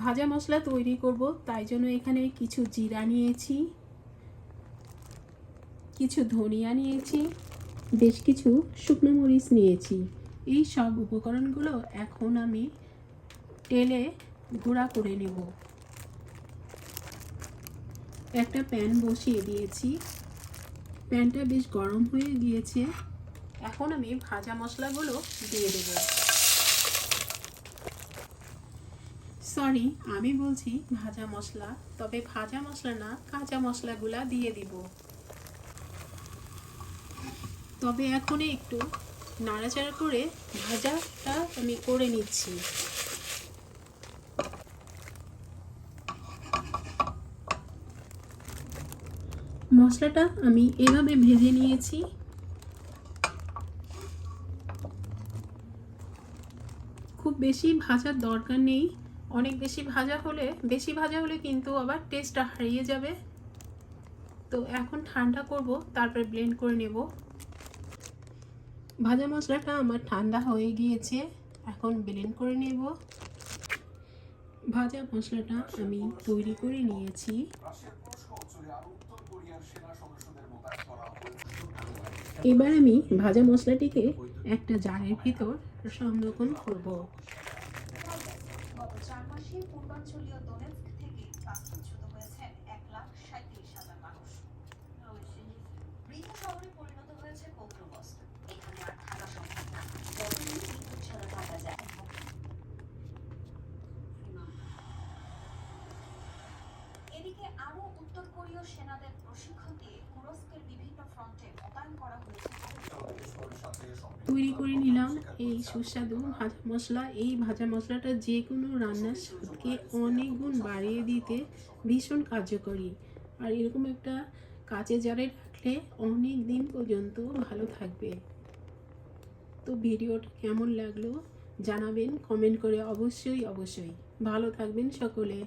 ভাজা মশলা তৈরি করব, তাই জন্য এখানে কিছু জিরা নিয়েছি, কিছু ধনিয়া নিয়েছি, বেশ কিছু শুকনো মরিচ নিয়েছি। এই সব উপকরণগুলো এখন আমি তেলে গুঁড়া করে নেব। একটা প্যান বসিয়ে দিয়েছি, প্যানটা বেশ গরম হয়ে গিয়েছে। এখন আমি ভাজা মশলাগুলো দিয়ে দেব। সরি, আমি বলছি ভাজা মশলা, তবে ভাজা মশলা না, কাঁচা মশলাগুলা দিয়ে দিব। তবে এখন একটু নাড়াচাড়া করে ভাজাটা আমি করে নিচ্ছি। মশলাটা আমি এভাবে ভেজে নিয়েছি। খুব বেশি ভাজার দরকার নেই, অনেক বেশি ভাজা হলে কিন্তু আবার টেস্টটা হারিয়ে যাবে। তো এখন ঠান্ডা করব, তারপর ব্লেন্ড করে নেব। ভাজা মশলাটা আমার ঠান্ডা হয়ে গিয়েছে, এখন ব্লেন্ড করে নেব। ভাজা মশলাটা আমি তৈরি করে নিয়েছি। এবার আমি ভাজা মশলাটিকে একটা জারের ভিতর সংরক্ষণ করব। পূর্বাঞ্চলীয় দোনেৎস্ক থেকে বাস্তুচ্যুত হয়েছেন 1,37,000 মানুষ। মৃত শহরে পরিণত হয়েছে পৌত্রবস্ত। এখানে আর থাকা সম্ভব না। যতদিন বিদ্যুৎ ছাড়া থাকা যায়। এদিকে আরো উত্তর কোরীয় সেনাদের প্রশিক্ষণ দিয়ে তুরস্কের বিভিন্ন ফ্রন্টে মোতায়েন করা হয়েছে। তৈরি করে নিলাম এই সুস্বাদু ভাজা মশলা। এই ভাজা মশলাটা যে কোনো রান্নার স্বাদকে অনেক গুণ বাড়িয়ে দিতে ভীষণ কার্যকরী। আর এরকম একটা কাঁচের জারে রাখলে অনেক দিন পর্যন্ত ভালো থাকবে। তো ভিডিওটা কেমন লাগলো জানাবেন কমেন্ট করে, অবশ্যই। ভালো থাকবেন সকলে।